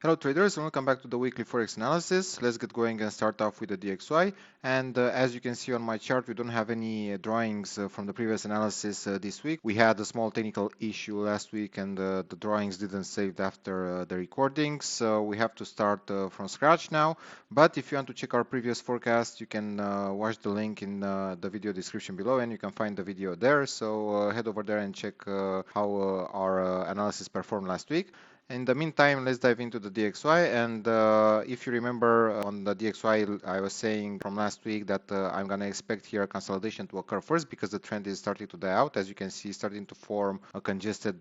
Hello traders, welcome back to the weekly Forex analysis. Let's get going and start off with the DXY. And as you can see on my chart, we don't have any drawings from the previous analysis this week. We had a small technical issue last week and the drawings didn't save after the recording. So we have to start from scratch now. But if you want to check our previous forecast, you can watch the link in the video description below and you can find the video there. So head over there and check how our analysis performed last week. In the meantime, let's dive into the DXY. And if you remember on the DXY, I was saying from last week that I'm going to expect here a consolidation to occur first because the trend is starting to die out. As you can see, starting to form a congested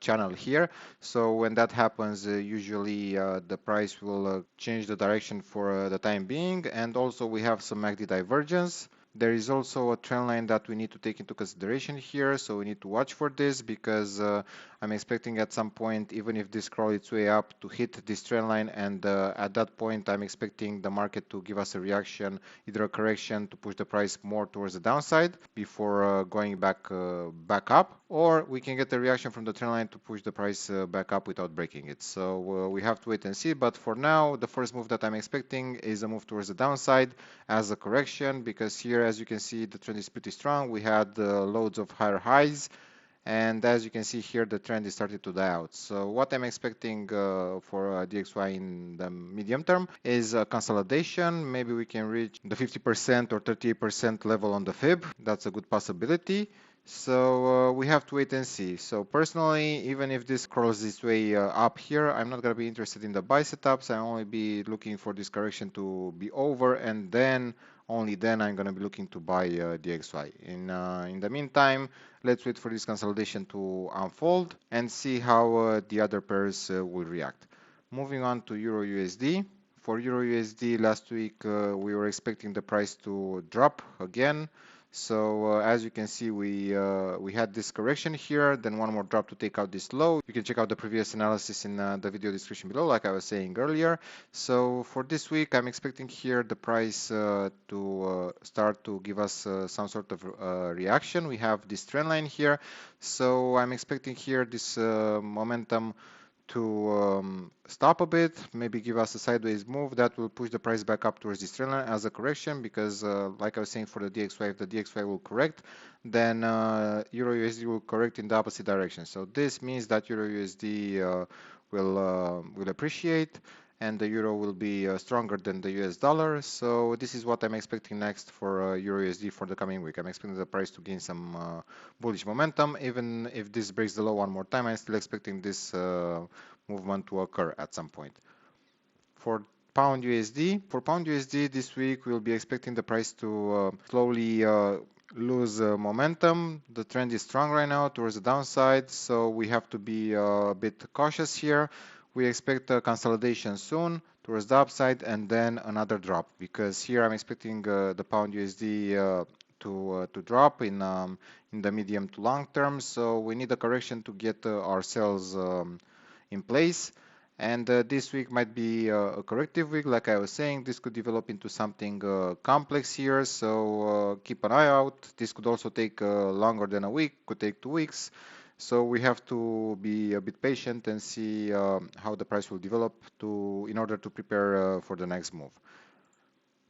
channel here. So when that happens, usually the price will change the direction for the time being. And also we have some MACD divergence. There is also a trend line that we need to take into consideration here, so we need to watch for this because I'm expecting at some point, even if this crawl its way up, to hit this trend line, and at that point I'm expecting the market to give us a reaction, either a correction to push the price more towards the downside before going back up, or we can get a reaction from the trend line to push the price back up without breaking it. So we have to wait and see, but for now the first move that I'm expecting is a move towards the downside as a correction, because here, as you can see, the trend is pretty strong. We had loads of higher highs, and as you can see here, the trend is starting to die out. So what I'm expecting for DXY in the medium term is a consolidation. Maybe we can reach the 50% or 38% level on the fib. That's a good possibility. So we have to wait and see. So personally, even if this crawls its way up here, I'm not going to be interested in the buy setups. I'll only be looking for this correction to be over, and then only then I'm going to be looking to buy DXY. In the meantime, let's wait for this consolidation to unfold and see how the other pairs will react. Moving on to EURUSD. For EURUSD, last week we were expecting the price to drop again. So as you can see, we had this correction here, then one more drop to take out this low. You can check out the previous analysis in the video description below, like I was saying earlier. So for this week, I'm expecting here the price to start to give us some sort of reaction. We have this trend line here, so I'm expecting here this momentum to stop a bit, maybe give us a sideways move that will push the price back up towards this trend line as a correction, because like I was saying for the DXY, if the DXY will correct, then EURUSD will correct in the opposite direction. So this means that EURUSD will appreciate, and the euro will be stronger than the US dollar. So this is what I'm expecting next for EURUSD for the coming week. I'm expecting the price to gain some bullish momentum. Even if this breaks the low one more time, I'm still expecting this movement to occur at some point. For pound USD, this week we'll be expecting the price to slowly lose momentum. The trend is strong right now towards the downside, so we have to be a bit cautious here. We expect a consolidation soon towards the upside and then another drop, because here I'm expecting the pound USD to drop in the medium to long term. So we need a correction to get ourselves in place. And this week might be a corrective week. Like I was saying, this could develop into something complex here, so keep an eye out. This could also take longer than a week, could take 2 weeks. So we have to be a bit patient and see how the price will develop in order to prepare for the next move.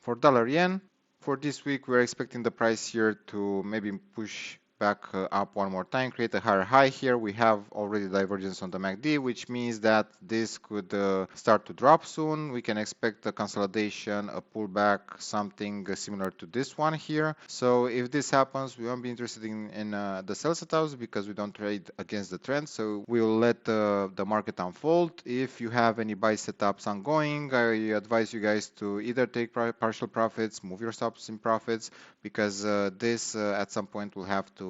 For dollar yen, for this week, we're expecting the price here to maybe push back up one more time, create a higher high here. We have already divergence on the MACD, which means that this could start to drop soon. We can expect a consolidation, a pullback, something similar to this one here. So if this happens, we won't be interested in the sell setups because we don't trade against the trend. So we'll let the market unfold. If you have any buy setups ongoing, I advise you guys to either take partial profits, move your stops in profits, because this at some point will have to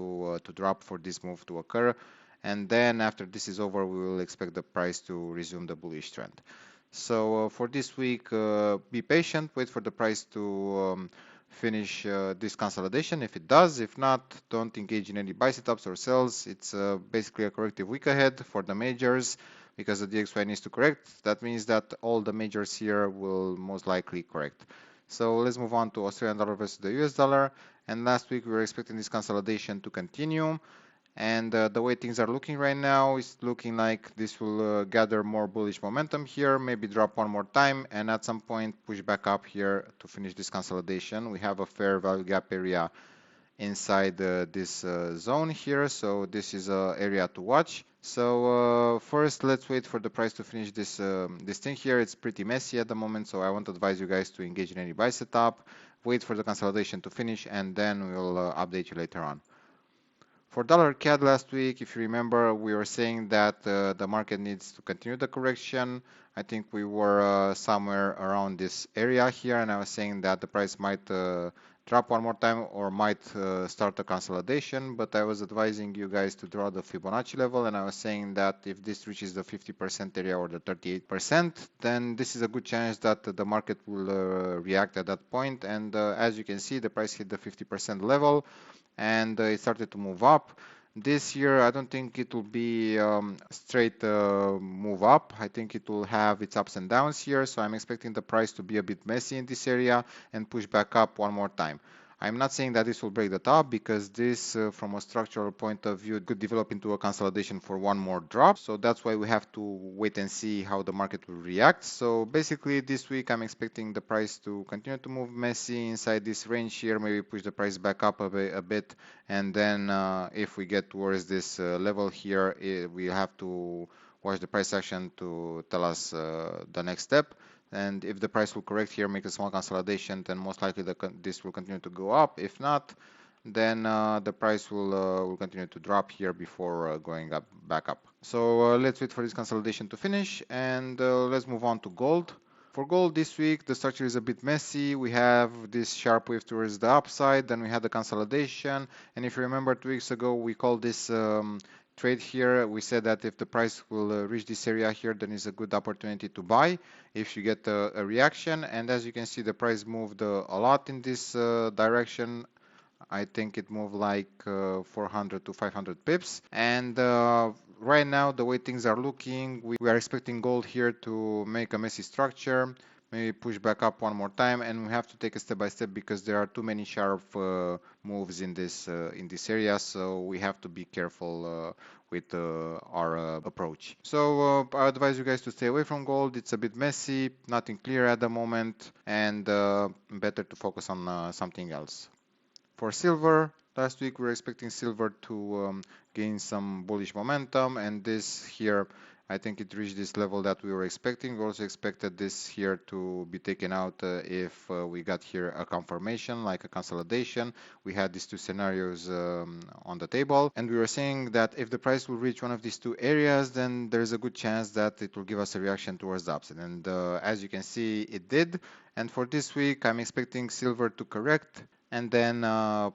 drop for this move to occur, and then after this is over, we will expect the price to resume the bullish trend. So for this week, be patient, wait for the price to finish this consolidation. If it does, if not, don't engage in any buy setups or sells. It's basically a corrective week ahead for the majors, because the DXY needs to correct. That means that all the majors here will most likely correct. So let's move on to Australian dollar versus the US dollar. And last week we were expecting this consolidation to continue. And the way things are looking right now, it's looking like this will gather more bullish momentum here, maybe drop one more time, and at some point push back up here to finish this consolidation. We have a fair value gap area inside this zone here, so this is an area to watch. So first, let's wait for the price to finish this thing here. It's pretty messy at the moment, so I won't advise you guys to engage in any buy setup. Wait for the consolidation to finish, and then we'll update you later on. For dollar CAD last week, if you remember, we were saying that the market needs to continue the correction. I think we were somewhere around this area here, and I was saying that the price might drop one more time or might start a consolidation, but I was advising you guys to draw the Fibonacci level, and I was saying that if this reaches the 50% area or the 38%, then this is a good chance that the market will react at that point. And as you can see, the price hit the 50% level, and it started to move up. This year, I don't think it will be straight move up. I think it will have its ups and downs here. So I'm expecting the price to be a bit messy in this area and push back up one more time. I'm not saying that this will break the top, because this, from a structural point of view, could develop into a consolidation for one more drop. So that's why we have to wait and see how the market will react. So basically this week I'm expecting the price to continue to move messy inside this range here, maybe push the price back up a bit. And then if we get towards this level here, we have to watch the price action to tell us the next step. And if the price will correct here, make a small consolidation, then most likely this will continue to go up. If not, then the price will continue to drop here before going back up. So let's wait for this consolidation to finish, and let's move on to gold. For gold this week, the structure is a bit messy. We have this sharp wave towards the upside, then we had the consolidation, and if you remember 2 weeks ago, we called this trade here. We said that if the price will reach this area here, then it's a good opportunity to buy if you get a reaction. And as you can see, the price moved a lot in this direction. I think it moved like 400 to 500 pips. And right now, the way things are looking, we are expecting gold here to make a messy structure, maybe push back up one more time, and we have to take it step by step because there are too many sharp moves in this area, so we have to be careful with our approach. So I advise you guys to stay away from gold. It's a bit messy, nothing clear at the moment, and better to focus on something else. For silver, last week we were expecting silver to gain some bullish momentum, and this here, I think it reached this level that we were expecting. We also expected this here to be taken out if we got here a confirmation, like a consolidation. We had these two scenarios on the table, and we were saying that if the price will reach one of these two areas, then there's a good chance that it will give us a reaction towards the upside. And as you can see, it did. And for this week, I'm expecting silver to correct and then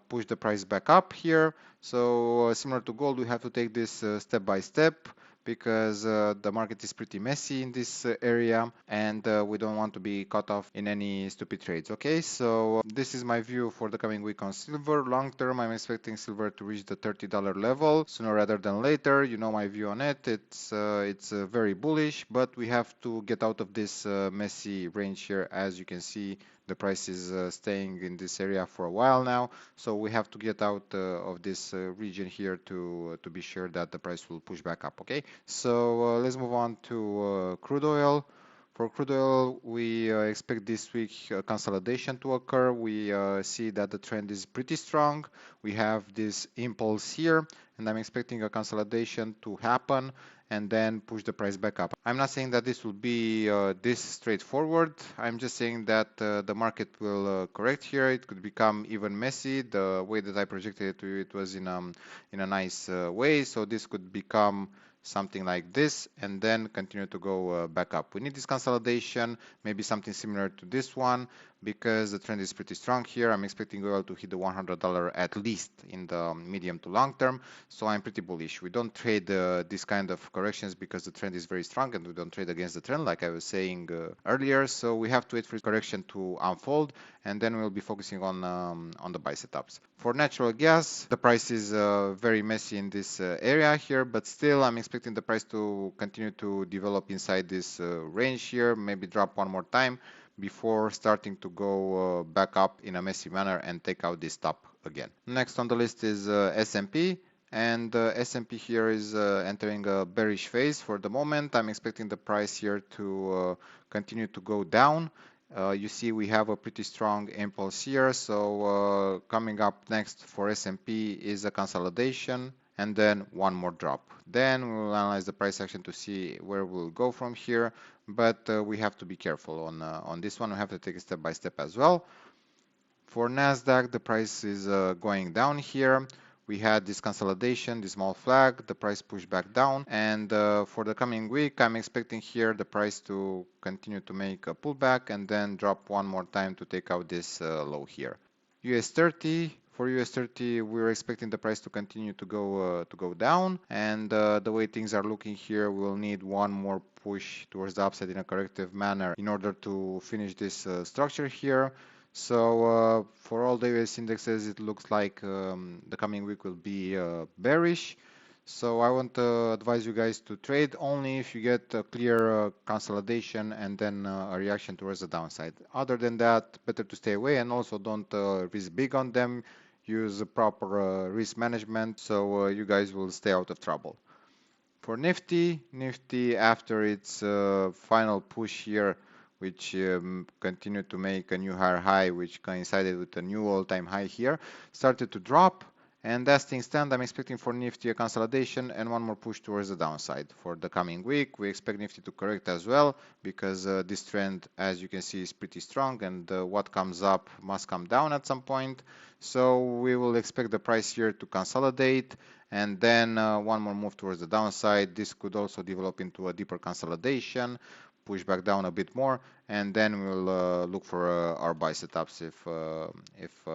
push the price back up here. So similar to gold, we have to take this step by step, because the market is pretty messy in this area, and we don't want to be caught off in any stupid trades. Okay, so this is my view for the coming week on silver. Long term, I'm expecting silver to reach the $30 level sooner rather than later. You know my view on it. It's very bullish, but we have to get out of this messy range here. As you can see, the price is staying in this area for a while now, so we have to get out of this region here to be sure that the price will push back up. Okay, so let's move on to crude oil. For crude oil, we expect this week consolidation to occur. We see that the trend is pretty strong. We have this impulse here, and I'm expecting a consolidation to happen and then push the price back up. I'm not saying that this will be this straightforward. I'm just saying that the market will correct here. It could become even messy. The way that I projected it to you, it was in a nice way. So this could become something like this and then continue to go back up. We need this consolidation, maybe something similar to this one, because the trend is pretty strong here. I'm expecting oil to hit the $100 at least in the medium to long term, so I'm pretty bullish. We don't trade this kind of corrections because the trend is very strong, and we don't trade against the trend like I was saying earlier, so we have to wait for correction to unfold, and then we'll be focusing on the buy setups. For natural gas, the price is very messy in this area here, but still I'm expecting the price to continue to develop inside this range here, maybe drop one more time before starting to go back up in a messy manner and take out this top again. Next on the list is S&P. and S&P here is entering a bearish phase for the moment. I'm expecting the price here to continue to go down. You see we have a pretty strong impulse here, so coming up next for S&P is a consolidation and then one more drop. Then we will analyze the price action to see where we'll go from here, but we have to be careful on this one. We have to take it step by step as well. For NASDAQ, the price is going down here. We had this consolidation, this small flag, the price pushed back down, and for the coming week, I'm expecting here the price to continue to make a pullback and then drop one more time to take out this low here. US30, for US30, we're expecting the price to continue to go down, and the way things are looking here, we'll need one more push towards the upside in a corrective manner in order to finish this structure here. So for all the US indexes, it looks like the coming week will be bearish. So I want to advise you guys to trade only if you get a clear consolidation and then a reaction towards the downside. Other than that, better to stay away, and also don't risk big on them. Use proper risk management so you guys will stay out of trouble. For Nifty after its final push here, which continued to make a new higher high, which coincided with a new all-time high here, started to drop. And as things stand, I'm expecting for Nifty a consolidation and one more push towards the downside. For the coming week, we expect Nifty to correct as well, because this trend, as you can see, is pretty strong, and what comes up must come down at some point. So we will expect the price here to consolidate, and then one more move towards the downside. This could also develop into a deeper consolidation, push back down a bit more, and then we'll look for our buy setups if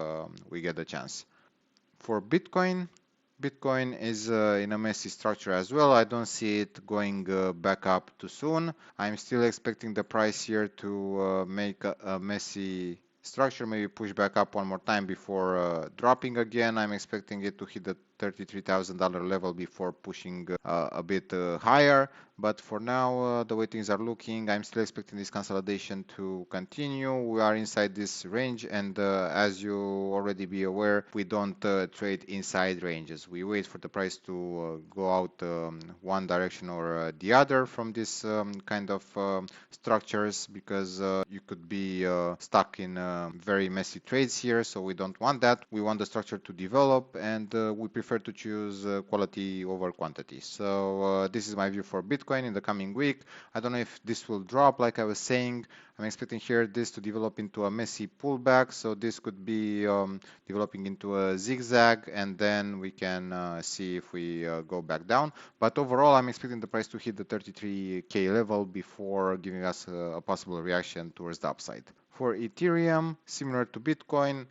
we get the chance. For Bitcoin is in a messy structure as well. I don't see it going back up too soon. I'm still expecting the price here to make a messy structure, maybe push back up one more time before dropping again. I'm expecting it to hit the $33,000 level before pushing a bit higher. But for now, the way things are looking, I'm still expecting this consolidation to continue. We are inside this range, and as you already be aware, we don't trade inside ranges. We wait for the price to go out one direction or the other from this kind of structures, because you could be stuck in very messy trades here, so we don't want that. We want the structure to develop, and we prefer to choose quality over quantity. So this is my view for Bitcoin in the coming week. I don't know if this will drop. Like I was saying, I'm expecting here this to develop into a messy pullback, so this could be developing into a zigzag, and then we can see if we go back down. But overall, I'm expecting the price to hit the 33K level before giving us a possible reaction towards the upside. For Ethereum, similar to Bitcoin,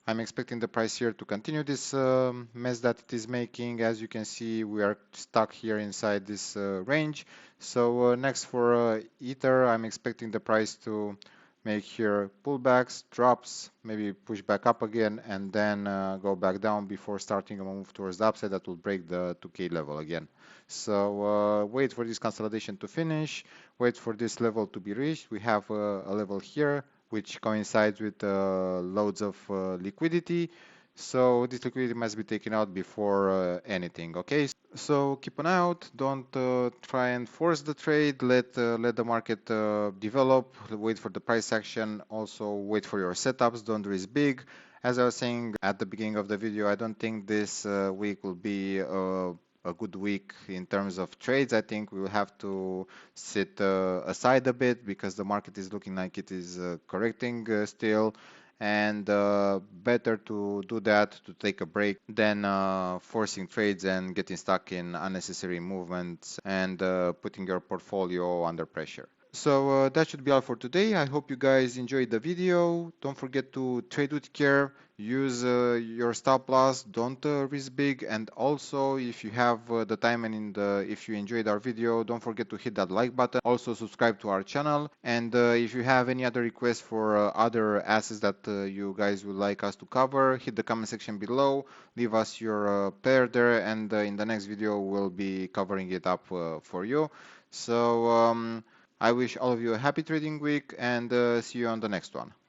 I'm expecting the price here to continue this mess that it is making. As you can see, we are stuck here inside this range. So next for Ether, I'm expecting the price to make here pullbacks, drops, maybe push back up again, and then go back down before starting a move towards the upside that will break the 2K level again. So wait for this consolidation to finish, wait for this level to be reached. We have a level here, which coincides with loads of liquidity. So this liquidity must be taken out before anything, okay? So keep an eye out, don't try and force the trade, let the market develop, wait for the price action, also wait for your setups, don't risk big. As I was saying at the beginning of the video, I don't think this week will be a good week in terms of trades. I think we will have to sit aside a bit, because the market is looking like it is correcting still, and better to do that, to take a break, than forcing trades and getting stuck in unnecessary movements and putting your portfolio under pressure. So that should be all for today. I hope you guys enjoyed the video. Don't forget to trade with care, use your stop loss, don't risk big, and also if you have the time and if you enjoyed our video, don't forget to hit that like button. Also subscribe to our channel, and if you have any other requests for other assets that you guys would like us to cover, hit the comment section below, leave us your pair there, and in the next video we'll be covering it up for you. So I wish all of you a happy trading week, and see you on the next one.